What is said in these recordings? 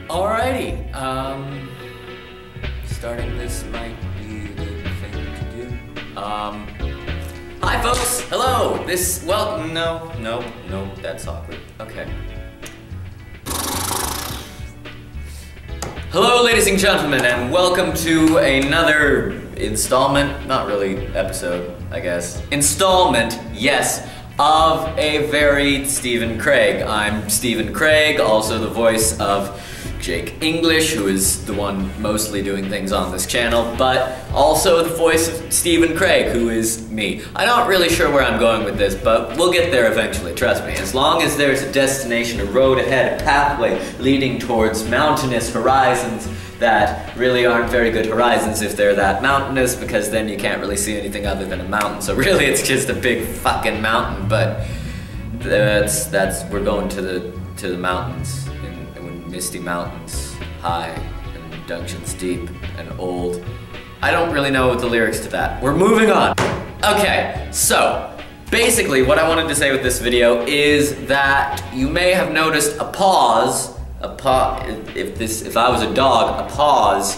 Alrighty, starting this might be the thing to do. Hi folks, hello, no, that's awkward, okay. Hello ladies and gentlemen, and welcome to another installment, not really episode, I guess. Installment, yes, of a very Stephen Craig. I'm Stephen Craig, also the voice of Jake English, who is the one mostly doing things on this channel, but also the voice of Stephen Craig, who is me. I'm not really sure where I'm going with this, but we'll get there eventually, trust me. As long as there's a destination, a road ahead, a pathway leading towards mountainous horizons that really aren't very good horizons if they're that mountainous, because then you can't really see anything other than a mountain. So really it's just a big fucking mountain, but we're going to the mountains. Misty mountains, high, and dungeons deep, and old. I don't really know the lyrics to that. We're moving on. Okay, so, basically what I wanted to say with this video is that you may have noticed a pause, if I was a dog, a pause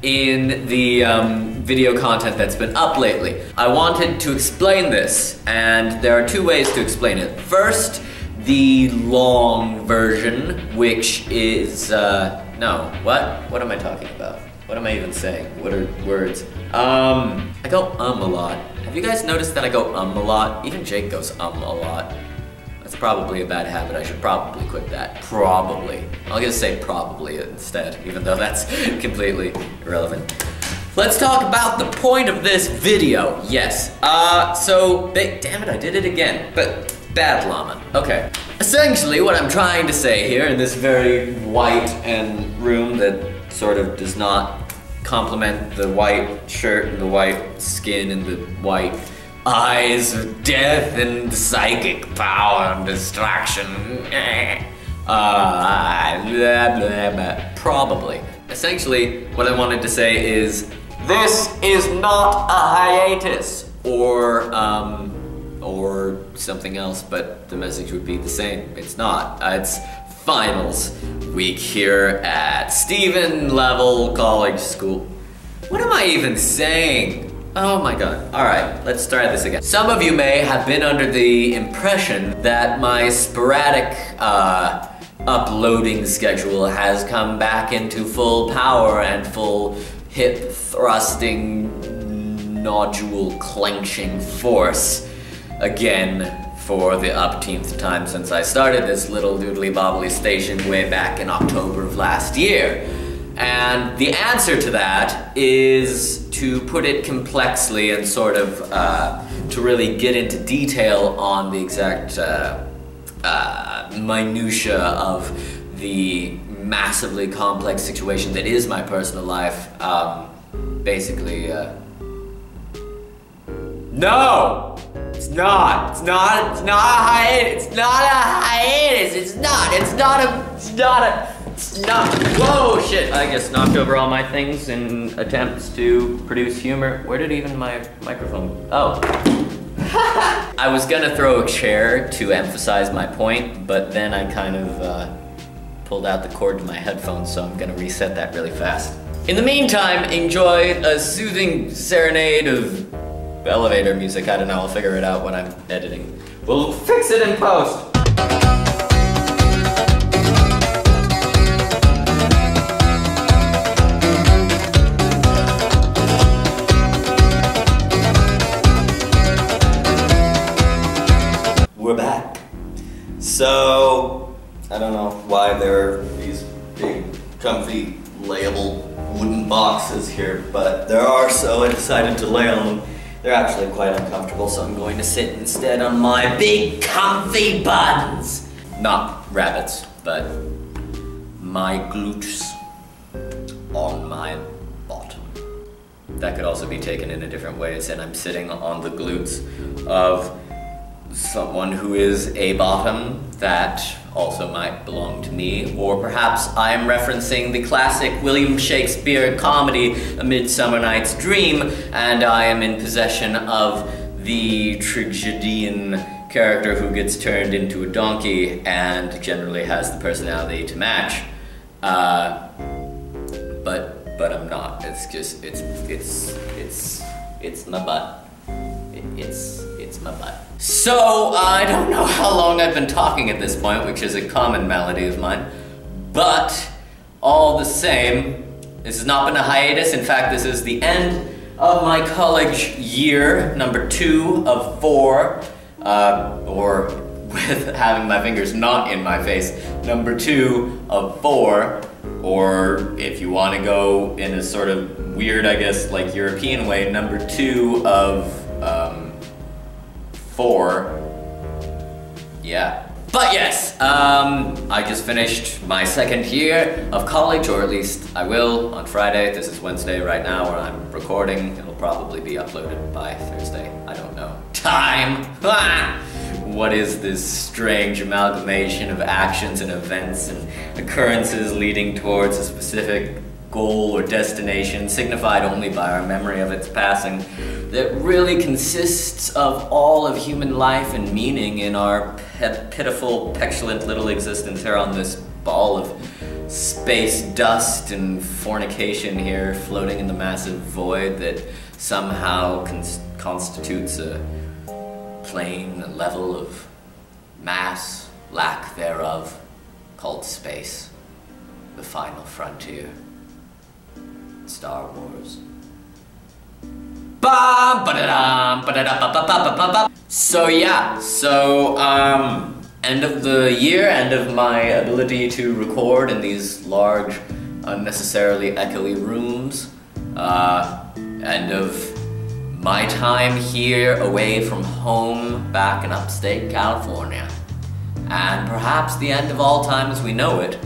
in the video content that's been up lately. I wanted to explain this, and there are two ways to explain it. First, the long version, which is, no, what am I talking about? What am I even saying? What are words? I go a lot. Have you guys noticed that I go a lot? Even Jake goes a lot. That's probably a bad habit. I should probably quit that. Probably. I'll just say probably instead, even though that's completely irrelevant. Let's talk about the point of this video. Yes, damn it, I did it again, but bad llama. Okay. Essentially, what I'm trying to say here in this very white room that sort of does not complement the white shirt and the white skin and the white eyes of death and psychic power and distraction. Probably. Essentially, what I wanted to say is, this is not a hiatus, or something else, but the message would be the same. It's not. It's finals week here at Stephen Level College School. What am I even saying? Oh my god. Alright, let's try this again. Some of you may have been under the impression that my sporadic uploading schedule has come back into full power and full hip thrusting, nodule clenching force again for the upteenth time since I started this little doodly bobbly station way back in October of last year. And the answer to that is, to put it complexly and sort of to really get into detail on the exact minutia of the massively complex situation that is my personal life, basically, no! It's not a hiatus, whoa, shit, I just knocked over all my things in attempts to produce humor. Where did even my microphone, oh. I was gonna throw a chair to emphasize my point, but then I kind of pulled out the cord to my headphones, so I'm gonna reset that really fast. In the meantime, enjoy a soothing serenade of elevator music. I don't know, I'll figure it out when I'm editing. We'll fix it in post. We're back. So, I don't know why there are these big, comfy, layable wooden boxes here, but there are, so I decided to lay on them. They're actually quite uncomfortable, so I'm going to sit instead on my big comfy buns. Not rabbits, but my glutes on my bottom. That could also be taken in a different ways, and I'm sitting on the glutes of someone who is a bottom that also might belong to me, or perhaps I am referencing the classic William Shakespeare comedy A Midsummer Night's Dream, and I am in possession of the tragedian character who gets turned into a donkey and generally has the personality to match. But I'm not. It's just it's my butt. It's my butt. So I don't know how long I've been talking at this point, which is a common malady of mine, but all the same, this has not been a hiatus. In fact, this is the end of my college year, number 2 of 4, or with having my fingers not in my face, number 2 of 4, or if you want to go in a sort of weird, I guess, like European way, number 2 of 4. Yeah. But yes, I just finished my 2nd year of college, or at least I will on Friday. This is Wednesday right now where I'm recording. It'll probably be uploaded by Thursday. I don't know. Time! What is this strange amalgamation of actions and events and occurrences leading towards a specific goal or destination, signified only by our memory of its passing, that really consists of all of human life and meaning in our pitiful, petulant little existence here on this ball of space dust and fornication here, floating in the massive void that somehow constitutes a plane, a level of mass, lack thereof, called space, the final frontier. Star Wars. So yeah, end of the year, end of my ability to record in these large, unnecessarily echoey rooms, end of my time here away from home back in upstate California. And perhaps the end of all time as we know it,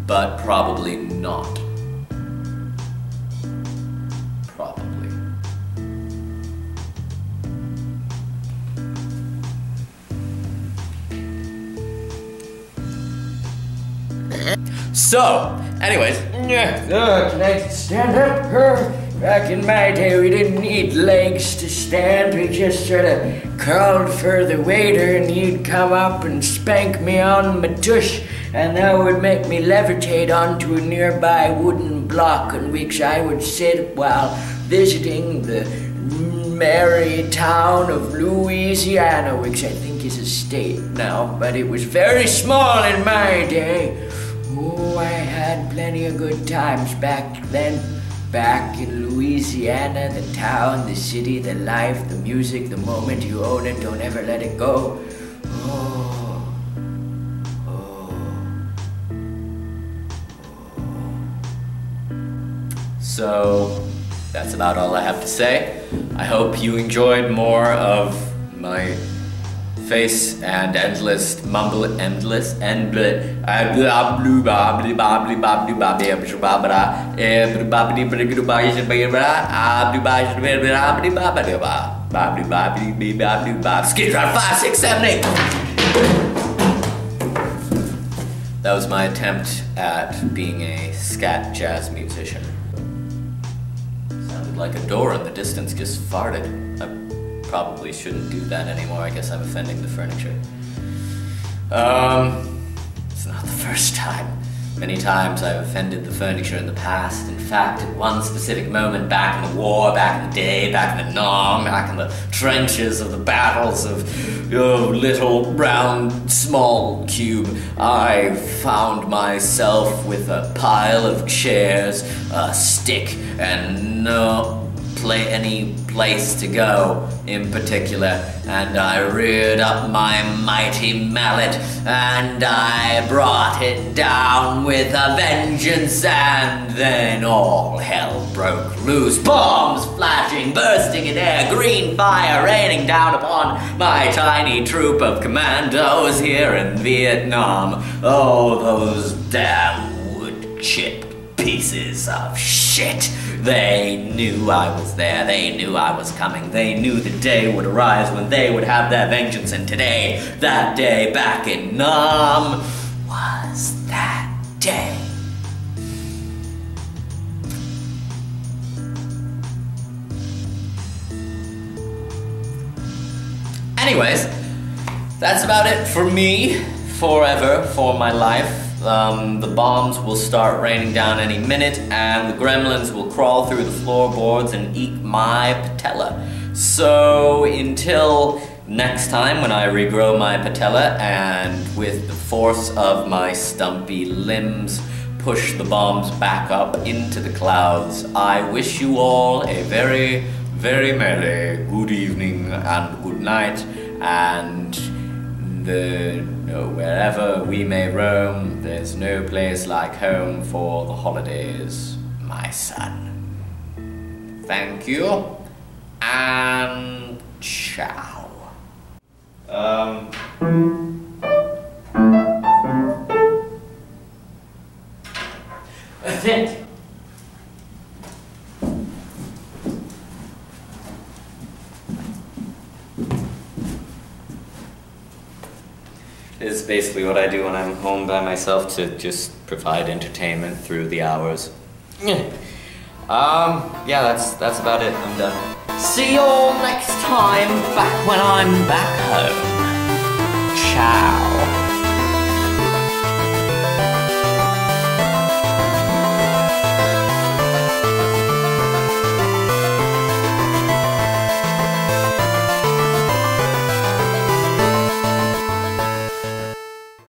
but probably not. So, anyways, can I stand up? Back in my day, we didn't need legs to stand. We just sort of crawled for the waiter, and he'd come up and spank me on my tush, and that would make me levitate onto a nearby wooden block on which I would sit while visiting the merry town of Louisiana, which I think is a state now, but it was very small in my day. Oh, I had plenty of good times back then. Back in Louisiana, the town, the city, the life, the music, the moment you own it, don't ever let it go. Oh. So, that's about all I have to say. I hope you enjoyed more of my face and endless mumble, endless and Skid row 5, 6, 7, 8. That was my attempt at being a scat jazz musician. Sounded like a door in the distance just farted. Probably shouldn't do that anymore. I guess I'm offending the furniture. It's not the first time. Many times I've offended the furniture in the past. In fact, at one specific moment back in the war, back in the day, back in the Nam, back in the trenches of the battles of little round small cube, I found myself with a pile of chairs, a stick, and any place to go in particular, and I reared up my mighty mallet and I brought it down with a vengeance, and then all hell broke loose. Bombs flashing, bursting in air, green fire raining down upon my tiny troop of commandos here in Vietnam. Oh, those damn wood chip pieces of shit. They knew I was there, they knew I was coming, they knew the day would arise when they would have their vengeance, and today, that day back in Nam, was that day. Anyways, That's about it for me, forever, for my life. The bombs will start raining down any minute, and the gremlins will crawl through the floorboards and eat my patella. So until next time when I regrow my patella and with the force of my stumpy limbs push the bombs back up into the clouds, I wish you all a very, very merry good evening and good night, and wherever we may roam, there's no place like home for the holidays, my son. Thank you, and ciao. That's it. It's basically what I do when I'm home by myself to just provide entertainment through the hours. Yeah, that's about it. I'm done. See you all next time, back when I'm back home. Ciao.